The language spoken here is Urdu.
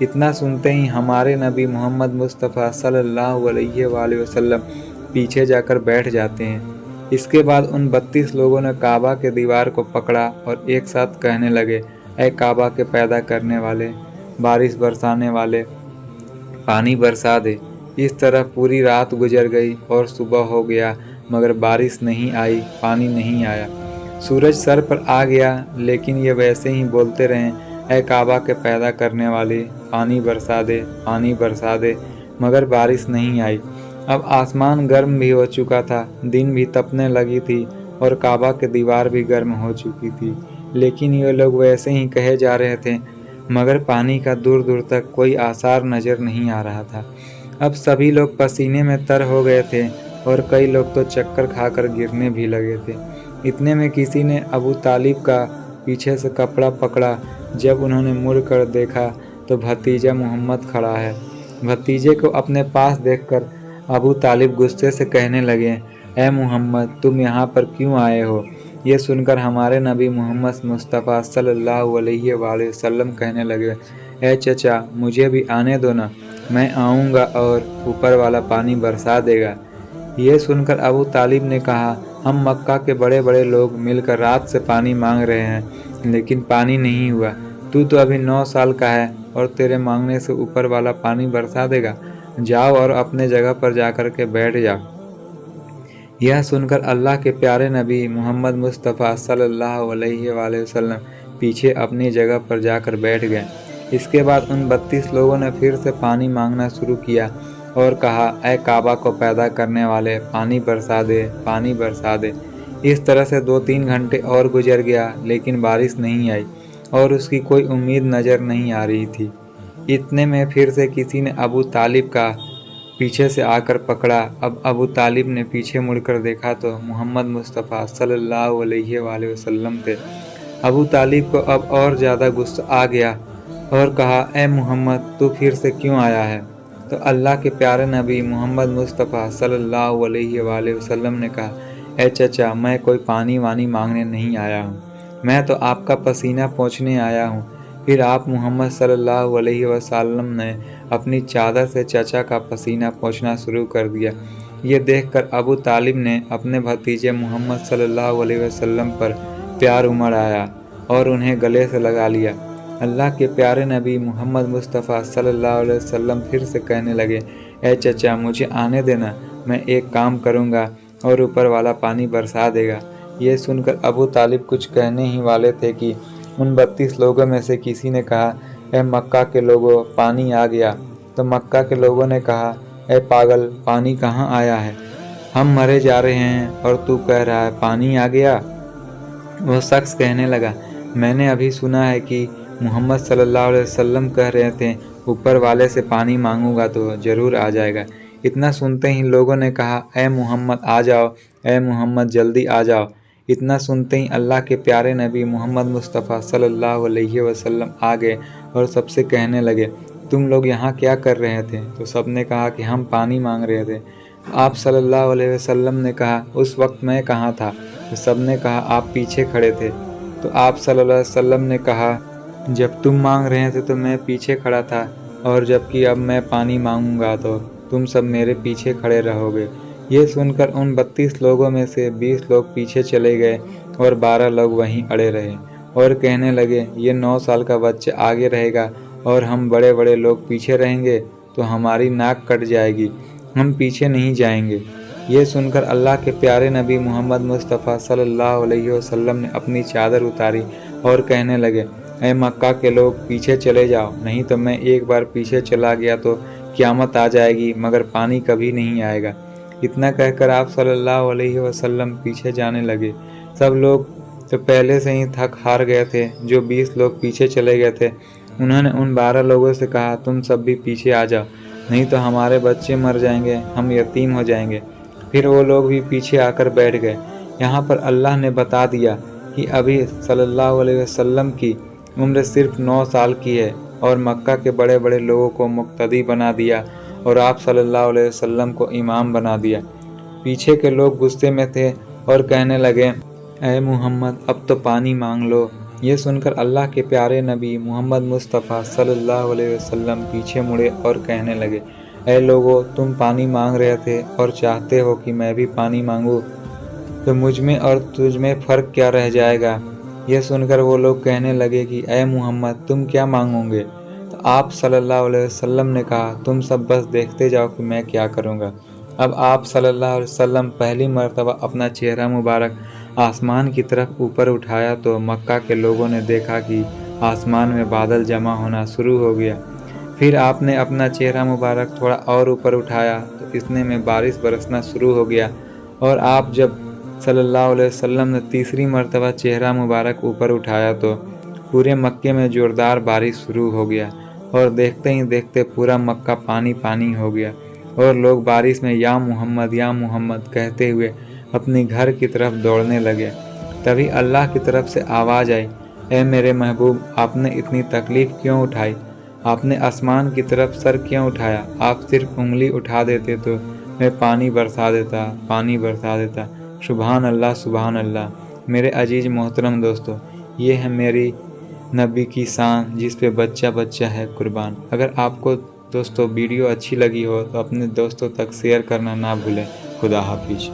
اتنا سنتے ہی ہمارے نبی محمد مصطفیٰ صلی اللہ علیہ وآلہ وسلم پیچھے جا کر بیٹھ جاتے ہیں۔ اس کے بعد ان 32 لوگوں نے کعبہ کے دیوار کو پکڑا اور ایک ساتھ کہنے لگے، اے کعبہ کے پیدا کرنے والے، بارش برسانے والے، پانی برسا دے۔ اس طرح پوری رات گزر گئی اور صبح ہو گیا مگر بارش نہیں آئی، پانی نہیں آیا۔ سورج سر پر آ گیا لیکن یہ ویسے ہی بولتے رہے، اے کعبہ کے پیدا کرنے والے، پانی برسا دے، پانی برسا دے، مگر بارش نہیں آئی۔ اب آسمان گرم بھی ہو چکا تھا، دن بھی تپنے لگی تھی اور کعبہ کی دیوار بھی گرم ہو چکی تھی، لیکن یہ لوگ ویسے ہی کہے جا رہے تھے مگر پانی کا دور دور تک کوئی آثار نظر نہیں آ رہا تھا۔ اب سبھی لوگ پسینے میں تر ہو گئے تھے اور کئی لوگ تو چکر کھا کر گرنے بھی لگے تھے۔ اتنے میں کسی نے ابو طالب کا پیچھے سے کپڑا پکڑا۔ جب انہوں نے مڑ کر دیکھا تو بھتیجا محمد کھڑا ہے۔ بھتیجے کو اپنے پاس دیکھ کر ابو طالب غصے سے کہنے لگے، اے محمد، تم یہاں پر کیوں آئے ہو؟ یہ سن کر ہمارے نبی محمد مصطفیٰ صلی اللہ علیہ وآلہ وسلم کہنے لگے، اے چچا، مجھے بھی آنے دو نا، میں آؤں گا اور اوپر والا پانی برسا دے گا۔ یہ سن کر ابو طالب نے کہا، ہم مکہ کے بڑے بڑے لوگ مل کر رات سے پانی مانگ رہے ہیں لیکن پانی نہیں ہوا۔ تو ابھی 9 سال کا ہے اور تیرے مانگنے سے اوپر والا پانی برسا دے گا؟ جاؤ اور اپنے جگہ پر جا کر کے بیٹھ جاؤ۔ یہ سن کر اللہ کے پیارے نبی محمد مصطفیٰ صلی اللہ علیہ وآلہ وسلم پیچھے اپنی جگہ پر جا کر بیٹھ گئے۔ اس کے بعد ان 32 لوگوں نے پھر سے پانی مانگنا شروع کیا اور کہا، اے کعبہ کو پیدا کرنے والے، پانی برسا دے، پانی برسا دے۔ اس طرح سے 2-3 گھنٹے اور گزر گیا لیکن بارش نہیں آئی اور اس کی کوئی امید نظر نہیں آ رہی تھی۔ اتنے میں پھر سے کسی نے ابو طالب کا پیچھے سے آ کر پکڑا۔ اب ابو طالب نے پیچھے مڑ کر دیکھا تو محمد مصطفیٰ صلی اللہ علیہ وآلہ وسلم تھے۔ ابو طالب کو اب اور زیادہ غصہ آ گیا اور کہا، اے محمد، تو پھر سے کیوں آیا ہے؟ تو اللہ کے پیارے نبی محمد مصطفیٰ صلی اللہ علیہ وآلہ وسلم نے کہا، اے چچا، میں کوئی پانی وانی مانگنے نہیں آیا ہوں، میں تو آپ کا پسینہ پوچھنے آیا ہوں۔ پھر آپ محمد صلی اللہ علیہ وسلم نے اپنی چادر سے چچا کا پسینہ پوچھنا شروع کر دیا۔ یہ دیکھ کر ابو طالب نے اپنے بھتیجے محمد صلی اللہ علیہ وسلم پر پیار امڑ آیا اور انہیں گلے سے لگا لیا۔ اللہ کے پیارے نبی محمد مصطفیٰ صلی اللہ علیہ وسلم پھر سے کہنے لگے، اے چچا، مجھے آنے دینا، میں ایک کام کروں گا اور اوپر والا پانی برسا دے گا۔ یہ سن کر ابو طالب کچھ کہنے ہی والے تھے کہ ان 32 لوگوں میں سے کسی نے کہا، اے مکہ کے لوگوں، پانی آ گیا۔ تو مکہ کے لوگوں نے کہا، اے پاگل، پانی کہاں آیا ہے؟ ہم مرے جا رہے ہیں اور تو کہہ رہا ہے پانی آ گیا۔ وہ شخص کہنے لگا، میں نے ابھی سنا ہے کہ محمد صلی اللہ علیہ وسلم کہہ رہے تھے اوپر والے سے پانی مانگوں گا تو ضرور آ جائے گا۔ اتنا سنتے ہی لوگوں نے کہا، اے محمد آ جاؤ، اے محمد جلدی آ جاؤ۔ اتنا سنتے ہی اللہ کے پیارے نبی محمد مصطفیٰ صلی اللہ علیہ وسلم آ گئے اور سب سے کہنے لگے، تم لوگ یہاں کیا کر رہے تھے؟ تو سب نے کہا کہ ہم پانی مانگ رہے تھے۔ آپ صلی اللہ علیہ وسلم نے کہا، اس وقت میں کہاں تھا؟ تو سب نے کہا، آپ پیچھے کھڑے تھے۔ تو آپ صلی اللہ علیہ وسلم نے کہا، جب تم مانگ رہے تھے تو میں پیچھے کھڑا تھا، اور جب کہ اب میں پانی مانگوں گا تو تم سب میرے پیچھے کھڑے رہو گے۔ یہ سن کر ان 32 لوگوں میں سے 20 لوگ پیچھے چلے گئے اور 12 لوگ وہیں اڑے رہے اور کہنے لگے، یہ 9 سال کا بچہ آگے رہے گا اور ہم بڑے بڑے لوگ پیچھے رہیں گے تو ہماری ناک کٹ جائے گی، ہم پیچھے نہیں جائیں گے۔ یہ سن کر اللہ کے پیارے نبی محمد مصطفیٰ صلی اللہ علیہ وسلم نے اپنی چادر اتاری اور کہنے لگے، اے مکہ کے لوگ، پیچھے چلے جاؤ، نہیں تو میں ایک بار پیچھے چلا گیا تو قیامت آ جائے گی مگر پانی کبھی نہیں آئے گا۔ اتنا کہہ کر آپ صلی اللہ علیہ وسلم پیچھے جانے لگے۔ سب لوگ تو پہلے سے ہی تھک ہار گئے تھے۔ جو 20 لوگ پیچھے چلے گئے تھے انہوں نے ان 12 لوگوں سے کہا، تم سب بھی پیچھے آ جاؤ، نہیں تو ہمارے بچے مر جائیں گے، ہم یتیم ہو جائیں گے۔ پھر وہ لوگ بھی پیچھے آ کر بیٹھ گئے۔ یہاں پر اللہ نے بتا دیا کہ ابھی صلی اللہ علیہ وسلم کی عمر صرف 9 سال کی ہے اور مکہ کے بڑے بڑے لوگوں کو مقتدی بنا دیا اور آپ صلی اللہ علیہ وسلم کو امام بنا دیا۔ پیچھے کے لوگ غصے میں تھے اور کہنے لگے، اے محمد، اب تو پانی مانگ لو، یہ سن کر اللہ کے پیارے نبی محمد مصطفیٰ صلی اللہ علیہ وسلم پیچھے مڑے اور کہنے لگے، اے لوگو، تم پانی مانگ رہے تھے اور چاہتے ہو کہ میں بھی پانی مانگوں، تو مجھ میں اور تجھ میں فرق کیا رہ جائے گا؟ یہ سن کر وہ لوگ کہنے لگے کہ اے محمد، تم کیا مانگو گے؟ تو آپ صلی اللہ علیہ وسلم نے کہا، تم سب بس دیکھتے جاؤ کہ میں کیا کروں گا۔ اب آپ صلی اللہ علیہ وسلم پہلی مرتبہ اپنا چہرہ مبارک آسمان کی طرف اوپر اٹھایا تو مکہ کے لوگوں نے دیکھا کہ آسمان میں بادل جمع ہونا شروع ہو گیا۔ پھر آپ نے اپنا چہرہ مبارک تھوڑا اور اوپر اٹھایا تو اتنے میں بارش برسنا شروع ہو گیا، اور آپ جب صلی اللہ علیہ وسلم نے تیسری مرتبہ چہرہ مبارک اوپر اٹھایا تو پورے مکے میں زوردار بارش شروع ہو گیا، اور دیکھتے ہی دیکھتے پورا مکہ پانی پانی ہو گیا، اور لوگ بارش میں یا محمد کہتے ہوئے اپنی گھر کی طرف دوڑنے لگے۔ تبھی اللہ کی طرف سے آواز آئی، اے میرے محبوب، آپ نے اتنی تکلیف کیوں اٹھائی؟ آپ نے آسمان کی طرف سر کیوں اٹھایا؟ آپ صرف انگلی اٹھا دیتے تو میں پانی برسا دیتا۔ سبحان اللہ، سبحان اللہ۔ میرے عزیز محترم دوستو، یہ ہے میری نبی کی شان جس پہ بچہ بچہ ہے قربان۔ اگر آپ کو دوستو ویڈیو اچھی لگی ہو تو اپنے دوستوں تک شیئر کرنا نہ بھولیں۔ خدا حافظ۔